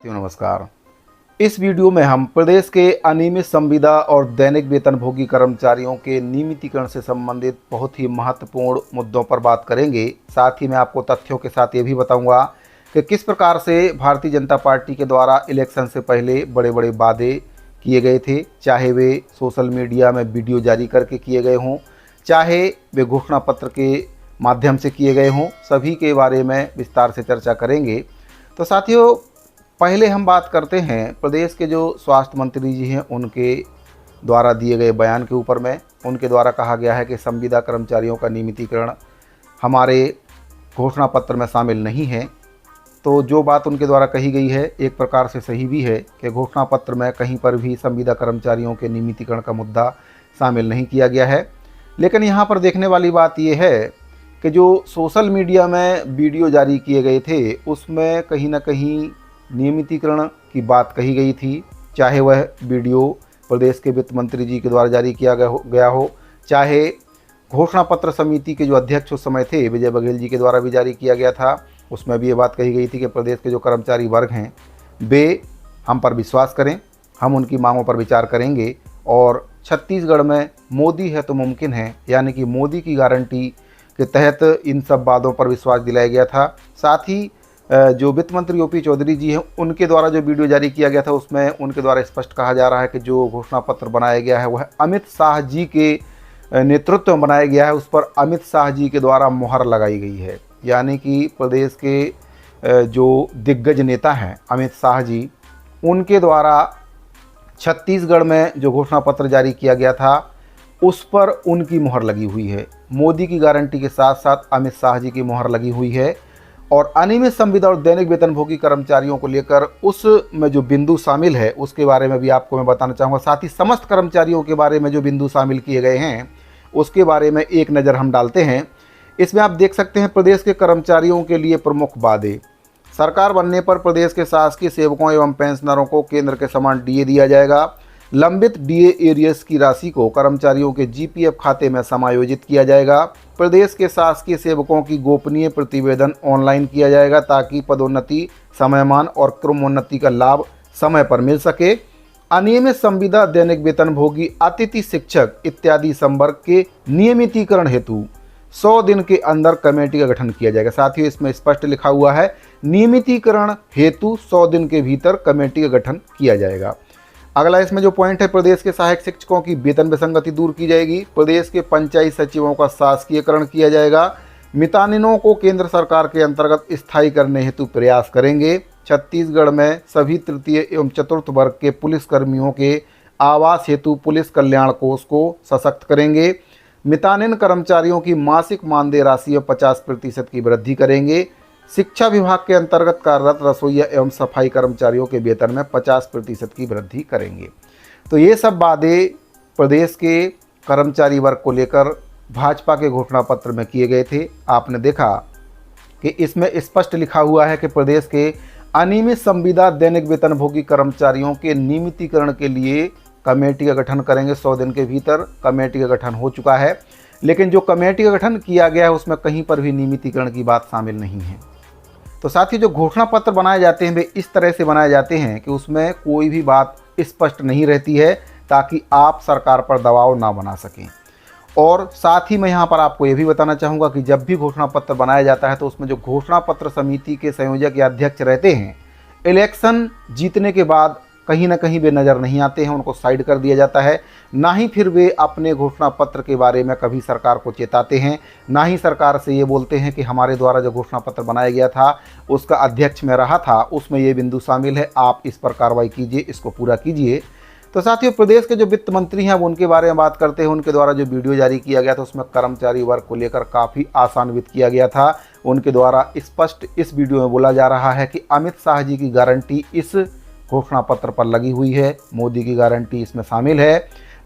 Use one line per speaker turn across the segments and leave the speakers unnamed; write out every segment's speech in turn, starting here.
नमस्कार। इस वीडियो में हम प्रदेश के अनियमित संविदा और दैनिक वेतनभोगी कर्मचारियों के नियमितीकरण से संबंधित बहुत ही महत्वपूर्ण मुद्दों पर बात करेंगे। साथ ही मैं आपको तथ्यों के साथ ये भी बताऊंगा कि किस प्रकार से भारतीय जनता पार्टी के द्वारा इलेक्शन से पहले बड़े बड़े वादे किए गए थे, चाहे वे सोशल मीडिया में वीडियो जारी करके किए गए हों, चाहे वे घोषणा पत्र के माध्यम से किए गए हों, सभी के बारे में विस्तार से चर्चा करेंगे। तो साथियों, पहले हम बात करते हैं प्रदेश के जो स्वास्थ्य मंत्री जी हैं उनके द्वारा दिए गए बयान के ऊपर में। उनके द्वारा कहा गया है कि संविदा कर्मचारियों का नियमितीकरण हमारे घोषणा पत्र में शामिल नहीं है। तो जो बात उनके द्वारा कही गई है एक प्रकार से सही भी है कि घोषणा पत्र में कहीं पर भी संविदा कर्मचारियों के नियमितीकरण का मुद्दा शामिल नहीं किया गया है। लेकिन यहाँ पर देखने वाली बात यह है कि जो सोशल मीडिया में वीडियो जारी किए गए थे उसमें कहीं ना कहीं नियमितीकरण की बात कही गई थी, चाहे वह वीडियो प्रदेश के वित्त मंत्री जी के द्वारा जारी किया गया हो, चाहे घोषणा पत्र समिति के जो अध्यक्ष उस समय थे विजय बघेल जी के द्वारा भी जारी किया गया था। उसमें भी ये बात कही गई थी कि प्रदेश के जो कर्मचारी वर्ग हैं वे हम पर विश्वास करें, हम उनकी मांगों पर विचार करेंगे और छत्तीसगढ़ में मोदी है तो मुमकिन है, यानी कि मोदी की गारंटी के तहत इन सब बातों पर विश्वास दिलाया गया था। साथ ही जो वित्त मंत्री ओपी चौधरी जी हैं उनके द्वारा जो वीडियो जारी किया गया था उसमें उनके द्वारा स्पष्ट कहा जा रहा है कि जो घोषणा पत्र बनाया गया है वह अमित शाह जी के नेतृत्व में बनाया गया है, उस पर अमित शाह जी के द्वारा मुहर लगाई गई है। यानी कि प्रदेश के जो दिग्गज नेता हैं अमित शाह जी, उनके द्वारा छत्तीसगढ़ में जो घोषणा पत्र जारी किया गया था उस पर उनकी मुहर लगी हुई है। मोदी की गारंटी के साथ साथ अमित शाह जी की मुहर लगी हुई है। और अनियमित संविदा और दैनिक वेतनभोगी कर्मचारियों को लेकर उसमें जो बिंदु शामिल है उसके बारे में भी आपको मैं बताना चाहूँगा। साथ ही समस्त कर्मचारियों के बारे में जो बिंदु शामिल किए गए हैं उसके बारे में एक नज़र हम डालते हैं। इसमें आप देख सकते हैं प्रदेश के कर्मचारियों के लिए प्रमुख वादे। सरकार बनने पर प्रदेश के शासकीय सेवकों एवं पेंशनरों को केंद्र के समान डीए दिया जाएगा। लंबित डीए एरियर्स की राशि को कर्मचारियों के जीपीएफ खाते में समायोजित किया जाएगा। प्रदेश के शासकीय सेवकों की गोपनीय प्रतिवेदन ऑनलाइन किया जाएगा ताकि पदोन्नति, समयमान और क्रमोन्नति का लाभ समय पर मिल सके। अनियमित संविदा, दैनिक वेतनभोगी, अतिथि शिक्षक इत्यादि संवर्ग के नियमितीकरण हेतु 100 दिन के अंदर कमेटी का गठन किया जाएगा। साथ ही इसमें स्पष्ट लिखा हुआ है नियमितीकरण हेतु 100 दिन के भीतर कमेटी का गठन किया जाएगा। अगला इसमें जो पॉइंट है, प्रदेश के सहायक शिक्षकों की वेतन विसंगति दूर की जाएगी। प्रदेश के पंचायत सचिवों का शासकीयकरण किया जाएगा। मितानिनों को केंद्र सरकार के अंतर्गत स्थायी करने हेतु प्रयास करेंगे। छत्तीसगढ़ में सभी तृतीय एवं चतुर्थ वर्ग के पुलिस कर्मियों के आवास हेतु पुलिस कल्याण कोष को सशक्त करेंगे। मितानिन कर्मचारियों की मासिक मानदेय राशि में 50% की वृद्धि करेंगे। शिक्षा विभाग के अंतर्गत कार्यरत रसोइया एवं सफाई कर्मचारियों के वेतन में 50% की वृद्धि करेंगे। तो ये सब वादे प्रदेश के कर्मचारी वर्ग को लेकर भाजपा के घोषणा पत्र में किए गए थे। आपने देखा कि इसमें स्पष्ट लिखा हुआ है कि प्रदेश के अनियमित संविदा, दैनिक वेतनभोगी कर्मचारियों के नियमितीकरण के लिए कमेटी का गठन करेंगे। 100 दिन के भीतर कमेटी का गठन हो चुका है, लेकिन जो कमेटी का गठन किया गया है उसमें कहीं पर भी नियमितीकरण की बात शामिल नहीं है। तो साथ ही जो घोषणा पत्र बनाए जाते हैं वे इस तरह से बनाए जाते हैं कि उसमें कोई भी बात स्पष्ट नहीं रहती है ताकि आप सरकार पर दबाव ना बना सकें। और साथ ही मैं यहाँ पर आपको ये भी बताना चाहूँगा कि जब भी घोषणा पत्र बनाया जाता है तो उसमें जो घोषणा पत्र समिति के संयोजक या अध्यक्ष रहते हैं, इलेक्शन जीतने के बाद कहीं ना कहीं वे नज़र नहीं आते हैं, उनको साइड कर दिया जाता है। ना ही फिर वे अपने घोषणा पत्र के बारे में कभी सरकार को चेताते हैं, ना ही सरकार से ये बोलते हैं कि हमारे द्वारा जो घोषणा पत्र बनाया गया था उसका अध्यक्ष मैं रहा था, उसमें ये बिंदु शामिल है, आप इस पर कार्रवाई कीजिए, इसको पूरा कीजिए। तो साथियों, प्रदेश के जो वित्त मंत्री हैं अब उनके बारे में बात करते हैं। उनके द्वारा जो वीडियो जारी किया गया था उसमें कर्मचारी वर्ग को लेकर काफ़ी आशान्वित किया गया था। उनके द्वारा स्पष्ट इस वीडियो में बोला जा रहा है कि अमित शाह जी की गारंटी इस घोषणा पत्र पर लगी हुई है, मोदी की गारंटी इसमें शामिल है।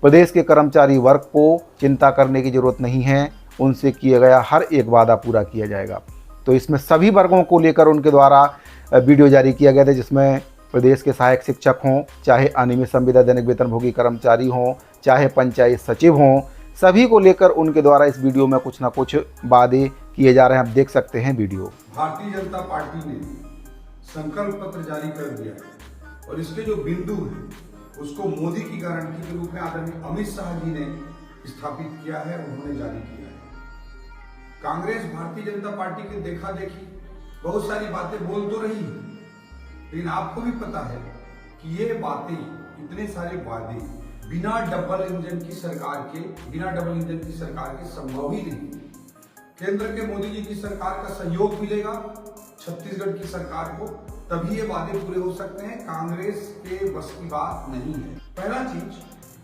प्रदेश के कर्मचारी वर्ग को चिंता करने की जरूरत नहीं है, उनसे किया गया हर एक वादा पूरा किया जाएगा। तो इसमें सभी वर्गों को लेकर उनके द्वारा वीडियो जारी किया गया था, जिसमें प्रदेश के सहायक शिक्षक हों, चाहे अनियमित संविदा दैनिक वेतनभोगी कर्मचारी हों, चाहे पंचायत सचिव हों, सभी को लेकर उनके द्वारा इस वीडियो में कुछ ना कुछ वादे किए जा रहे हैं। आप देख सकते हैं वीडियो।
भारतीय जनता पार्टी ने संकल्प पत्र जारी कर दिया है और इसके जो बिंदु है उसको मोदी की गारंटी के रूप में आदरणीय अमित शाह जी ने स्थापित किया है, उन्होंने जारी किया है। कांग्रेस भारतीय जनता पार्टी के देखा देखी बहुत सारी बातें बोल तो रही है, लेकिन आपको भी पता है कि ये बातें, इतने सारे वादे बिना डबल इंजन की सरकार के संभव ही नहीं। केंद्र के मोदी जी की सरकार का सहयोग मिलेगा छत्तीसगढ़ की सरकार को, तभी ये वादे पूरे हो सकते हैं। कांग्रेस के बस की बात नहीं है। पहला चीज,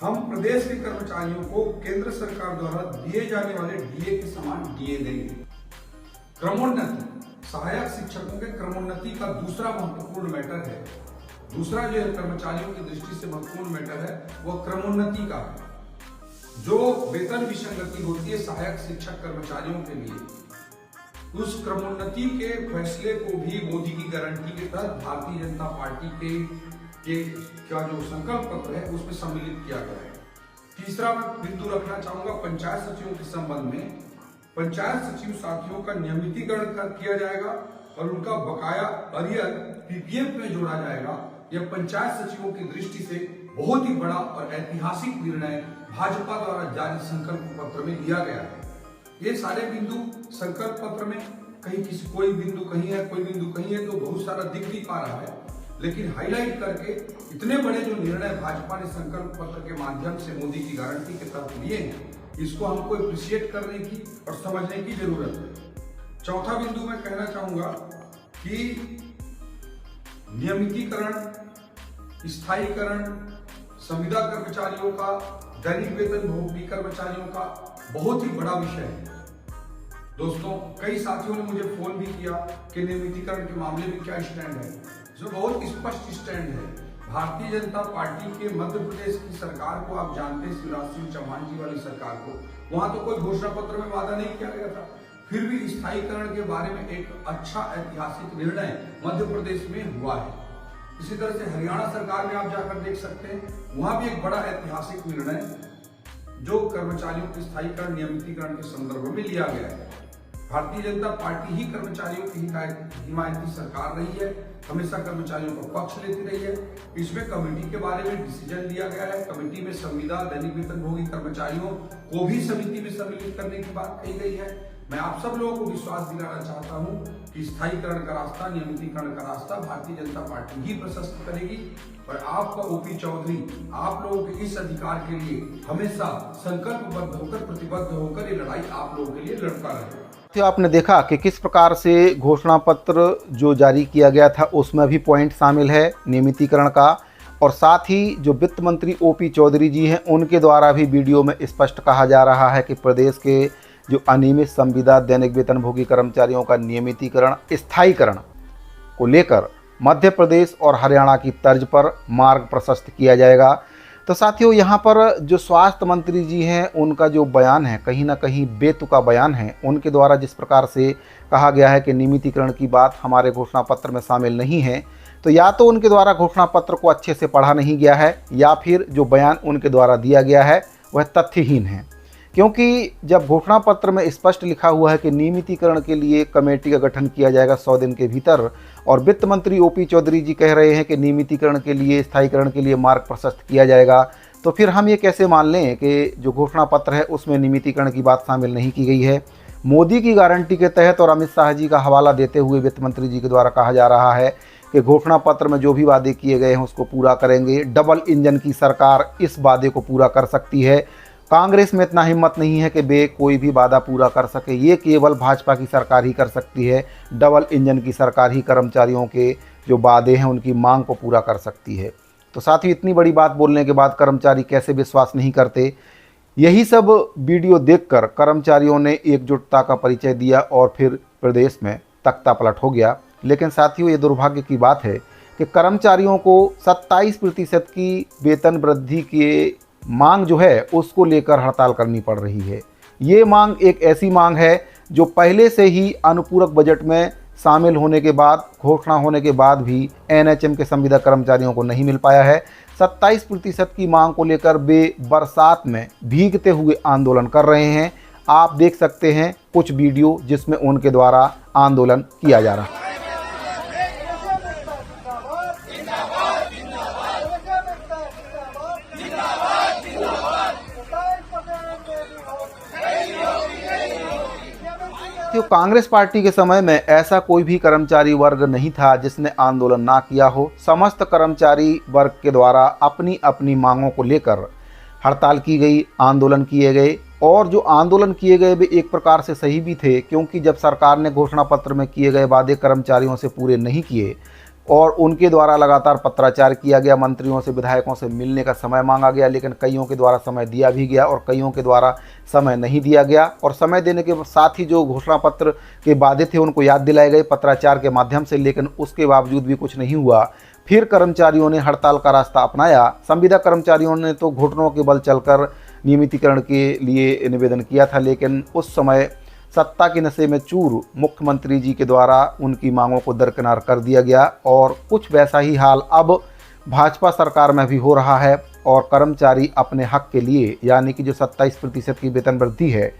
हम प्रदेश के कर्मचारियों को केंद्र सरकार द्वारा दिए जाने वाले डीए के समान डीए देंगे। क्रमोन्नति, सहायक शिक्षकों के क्रमोन्नति का दूसरा महत्वपूर्ण मैटर है। दूसरा जो कर्मचारियों की दृष्टि से महत्वपूर्ण मैटर है वह क्रमोन्नति का है। जो वेतन विसंगति होती है सहायक शिक्षक कर्मचारियों के लिए, उस क्रमोन्नति के फैसले को भी मोदी की गारंटी के तहत भारतीय जनता पार्टी के क्या जो संकल्प पत्र है उसमें सम्मिलित किया गया है। तीसरा मैं बिंदु रखना चाहूंगा पंचायत सचिवों के संबंध में। पंचायत सचिव साथियों का नियमितीकरण किया जाएगा और उनका बकाया अरियर पीपीएफ में जोड़ा जाएगा। यह पंचायत सचिवों की दृष्टि से बहुत ही बड़ा और ऐतिहासिक निर्णय भाजपा द्वारा जारी संकल्प पत्र में लिया गया है। ये सारे बिंदु संकल्प पत्र में कहीं कोई बिंदु कहीं है, कोई बिंदु कहीं है, तो बहुत सारा दिख भी पा रहा है, लेकिन हाईलाइट करके इतने बड़े जो निर्णय भाजपा ने संकल्प पत्र के माध्यम से मोदी की गारंटी के तहत लिए हैं, इसको हमको अप्रिशिएट करने की और समझने की जरूरत है। चौथा बिंदु मैं कहना चाहूंगा कि नियमितीकरण, स्थायीकरण, संविदा कर्मचारियों का, दैनिक वेतन भोगी कर्मचारियों का बहुत ही बड़ा विषय है। दोस्तों, कई साथियों ने मुझे फोन भी किया कि नियमितीकरण के मामले में क्या स्टैंड है। जो बहुत स्पष्ट स्टैंड है। भारतीय जनता पार्टी के मध्य प्रदेश की सरकार को आप जानते हैं, शिवराज सिंह चौहान जी वाली सरकार को, वहां तो कोई घोषणा पत्र में वादा नहीं किया गया था, फिर भी स्थायीकरण के बारे में एक अच्छा ऐतिहासिक निर्णय मध्य प्रदेश में हुआ है। इसी तरह से हरियाणा सरकार में आप जाकर देख सकते हैं, वहां भी एक बड़ा ऐतिहासिक निर्णय जो कर्मचारियों के स्थायीकरण नियमितीकरण के संदर्भ में लिया गया है। भारतीय जनता पार्टी ही कर्मचारियों की हिमायती सरकार रही है, हमेशा कर्मचारियों का पक्ष लेती रही है। इसमें कमेटी के बारे में डिसीजन लिया गया है। कमेटी में संविदा, दैनिक वेतन भोगी कर्मचारियों को भी समिति में सम्मिलित करने की बात कही गई है। मैं आप सब लोगों को विश्वास दिलाना चाहता हूं कि स्थायीकरण का रास्ता, नियमितीकरण का रास्ता भारतीय जनता पार्टी ही प्रशस्त करेगी और आपका ओपी चौधरी आप लोगों के इस अधिकार के लिए हमेशा संकल्पबद्ध होकर, प्रतिबद्ध होकर ये लड़ाई आप लोगों के लिए लड़ता रहेगा।
तो आपने देखा कि किस प्रकार से घोषणा पत्र जो जारी किया गया था उसमें भी पॉइंट शामिल है नियमितीकरण का, और साथ ही जो वित्त मंत्री ओपी चौधरी जी हैं उनके द्वारा भी वीडियो में स्पष्ट कहा जा रहा है कि प्रदेश के जो अनियमित संविदा दैनिक वेतनभोगी कर्मचारियों का नियमितीकरण, स्थायीकरण को लेकर मध्य प्रदेश और हरियाणा की तर्ज पर मार्ग प्रशस्त किया जाएगा। तो साथियों, यहाँ पर जो स्वास्थ्य मंत्री जी हैं उनका जो बयान है कहीं ना कहीं बेतुका बयान है। उनके द्वारा जिस प्रकार से कहा गया है कि नियमितीकरण की बात हमारे घोषणा पत्र में शामिल नहीं है, तो या तो उनके द्वारा घोषणा पत्र को अच्छे से पढ़ा नहीं गया है या फिर जो बयान उनके द्वारा दिया गया है वह तथ्यहीन है। क्योंकि जब घोषणा पत्र में स्पष्ट लिखा हुआ है कि नियमितीकरण के लिए कमेटी का गठन किया जाएगा 100 दिन के भीतर, और वित्त मंत्री ओपी चौधरी जी कह रहे हैं कि नियमितीकरण के लिए, स्थायीकरण के लिए मार्ग प्रशस्त किया जाएगा, तो फिर हम ये कैसे मान लें कि जो घोषणा पत्र है उसमें नियमितीकरण की बात शामिल नहीं की गई है। मोदी की गारंटी के तहत और अमित शाह जी का हवाला देते हुए वित्त मंत्री जी के द्वारा कहा जा रहा है कि घोषणा पत्र में जो भी वादे किए गए हैं उसको पूरा करेंगे। डबल इंजन की सरकार इस वादे को पूरा कर सकती है। कांग्रेस में इतना हिम्मत नहीं है कि वे कोई भी वादा पूरा कर सके, ये केवल भाजपा की सरकार ही कर सकती है। डबल इंजन की सरकार ही कर्मचारियों के जो वादे हैं उनकी मांग को पूरा कर सकती है। तो साथ ही इतनी बड़ी बात बोलने के बाद कर्मचारी कैसे विश्वास नहीं करते, यही सब वीडियो देखकर कर्मचारियों ने एकजुटता का परिचय दिया और फिर प्रदेश में तख्ता पलट हो गया। लेकिन साथियों, ये दुर्भाग्य की बात है कि कर्मचारियों को 27% की वेतन वृद्धि की मांग जो है उसको लेकर हड़ताल करनी पड़ रही है। ये मांग एक ऐसी मांग है जो पहले से ही अनुपूरक बजट में शामिल होने के बाद, घोषणा होने के बाद भी एनएचएम के संविदा कर्मचारियों को नहीं मिल पाया है। 27% की मांग को लेकर वे बरसात में भीगते हुए आंदोलन कर रहे हैं। आप देख सकते हैं कुछ वीडियो जिसमें उनके द्वारा आंदोलन किया जा रहा है। साथियों, कांग्रेस पार्टी के समय में ऐसा कोई भी कर्मचारी वर्ग नहीं था जिसने आंदोलन ना किया हो। समस्त कर्मचारी वर्ग के द्वारा अपनी अपनी मांगों को लेकर हड़ताल की गई, आंदोलन किए गए, और जो आंदोलन किए गए वे एक प्रकार से सही भी थे, क्योंकि जब सरकार ने घोषणा पत्र में किए गए वादे कर्मचारियों से पूरे नहीं किए और उनके द्वारा लगातार पत्राचार किया गया, मंत्रियों से विधायकों से मिलने का समय मांगा गया, लेकिन कईयों के द्वारा समय दिया भी गया और कईयों के द्वारा समय नहीं दिया गया। और समय देने के साथ ही जो घोषणा पत्र के वादे थे उनको याद दिलाए गए पत्राचार के माध्यम से, लेकिन उसके बावजूद भी कुछ नहीं हुआ। फिर कर्मचारियों ने हड़ताल का रास्ता अपनाया। संविदा कर्मचारियों ने तो घुटनों के बल चलकर नियमितीकरण के लिए निवेदन किया था, लेकिन उस समय सत्ता के नशे में चूर मुख्यमंत्री जी के द्वारा उनकी मांगों को दरकिनार कर दिया गया। और कुछ वैसा ही हाल अब भाजपा सरकार में भी हो रहा है और कर्मचारी अपने हक के लिए, यानी कि जो 27% की वेतन वृद्धि है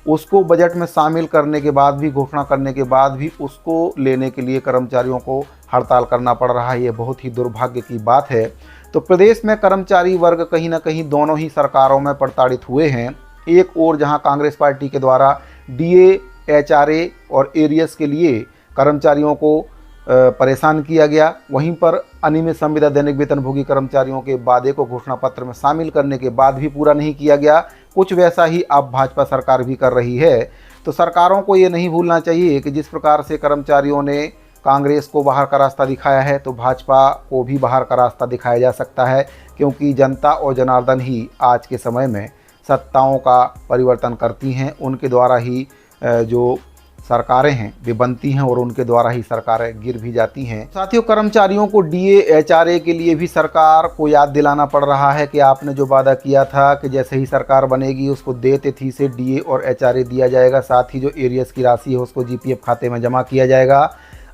उसको बजट में शामिल करने के बाद भी, घोषणा करने के बाद भी उसको लेने के लिए कर्मचारियों को हड़ताल करना पड़ रहा है। ये बहुत ही दुर्भाग्य की बात है। तो प्रदेश में कर्मचारी वर्ग कहीं ना कहीं दोनों ही सरकारों में प्रताड़ित हुए हैं। एक ओर जहां कांग्रेस पार्टी के द्वारा डीए, एचआरए और एरियस के लिए कर्मचारियों को परेशान किया गया, वहीं पर अनियमित संविदा दैनिक वेतनभोगी कर्मचारियों के वादे को घोषणा पत्र में शामिल करने के बाद भी पूरा नहीं किया गया। कुछ वैसा ही अब भाजपा सरकार भी कर रही है। तो सरकारों को ये नहीं भूलना चाहिए कि जिस प्रकार से कर्मचारियों ने कांग्रेस को बाहर का रास्ता दिखाया है, तो भाजपा को भी बाहर का रास्ता दिखाया जा सकता है, क्योंकि जनता और जनार्दन ही आज के समय में सत्ताओं का परिवर्तन करती हैं। उनके द्वारा ही जो सरकारें हैं वे बनती हैं और उनके द्वारा ही सरकारें गिर भी जाती हैं। साथियों, कर्मचारियों को डीए, एचआरए के लिए भी सरकार को याद दिलाना पड़ रहा है कि आपने जो वादा किया था कि जैसे ही सरकार बनेगी उसको दे तिथि से डीए और एचआरए दिया जाएगा, साथ ही जो एरियस की राशि है उसको जीपीएफ खाते में जमा किया जाएगा।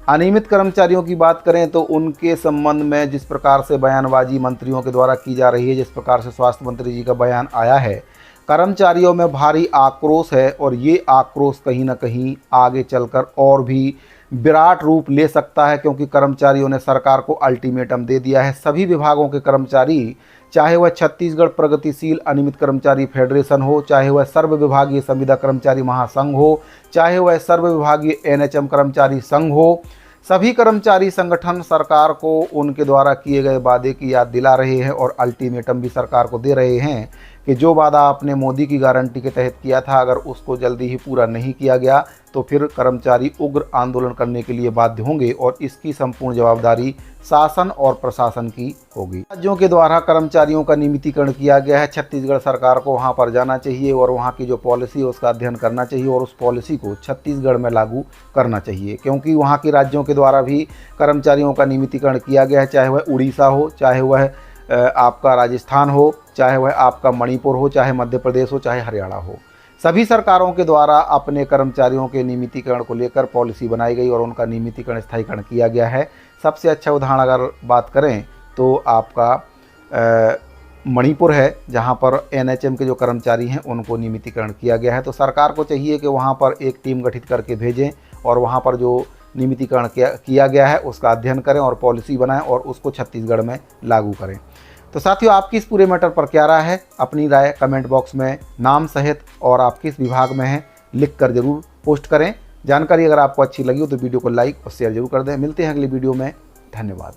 अनियमित कर्मचारियों की बात करें तो उनके संबंध में जिस प्रकार से बयानबाजी मंत्रियों के द्वारा की जा रही है, जिस प्रकार से स्वास्थ्य मंत्री जी का बयान आया है, कर्मचारियों में भारी आक्रोश है और ये आक्रोश कहीं ना कहीं आगे चलकर और भी विराट रूप ले सकता है, क्योंकि कर्मचारियों ने सरकार को अल्टीमेटम दे दिया है। सभी विभागों के कर्मचारी, चाहे वह छत्तीसगढ़ प्रगतिशील अनियमित कर्मचारी फेडरेशन हो, चाहे वह सर्व विभागीय संविदा कर्मचारी महासंघ हो, चाहे वह सर्व विभागीय एनएचएम कर्मचारी संघ हो, सभी कर्मचारी संगठन सरकार को उनके द्वारा किए गए वादे की याद दिला रहे हैं और अल्टीमेटम भी सरकार को दे रहे हैं कि जो वादा आपने मोदी की गारंटी के तहत किया था, अगर उसको जल्दी ही पूरा नहीं किया गया तो फिर कर्मचारी उग्र आंदोलन करने के लिए बाध्य होंगे और इसकी संपूर्ण जवाबदारी शासन और प्रशासन की होगी। राज्यों के द्वारा कर्मचारियों का नियमितीकरण किया गया है। छत्तीसगढ़ सरकार को वहां पर जाना चाहिए और वहां की जो पॉलिसी है उसका अध्ययन करना चाहिए और उस पॉलिसी को छत्तीसगढ़ में लागू करना चाहिए, क्योंकि वहां के राज्यों के द्वारा भी कर्मचारियों का नियमितीकरण किया गया है, चाहे वह उड़ीसा हो, चाहे वह आपका राजस्थान हो, चाहे वह आपका मणिपुर हो, चाहे मध्य प्रदेश हो, चाहे हरियाणा हो। सभी सरकारों के द्वारा अपने कर्मचारियों के नियमितीकरण को लेकर पॉलिसी बनाई गई और उनका नियमितीकरण, स्थायीकरण किया गया है। सबसे अच्छा उदाहरण अगर बात करें तो आपका मणिपुर है, जहां पर एनएचएम के जो कर्मचारी हैं उनको नियमितीकरण किया गया है। तो सरकार को चाहिए कि वहां पर एक टीम गठित करके भेजें और वहां पर जो नियमितीकरण किया गया है उसका अध्ययन करें और पॉलिसी बनाएं और उसको छत्तीसगढ़ में लागू करें। तो साथियों, आपकी इस पूरे मैटर पर क्या राय है? अपनी राय कमेंट बॉक्स में नाम सहित और आप किस विभाग में हैं लिख कर जरूर पोस्ट करें। जानकारी अगर आपको अच्छी लगी हो तो वीडियो को लाइक और शेयर जरूर कर दें। मिलते हैं अगली वीडियो में। धन्यवाद।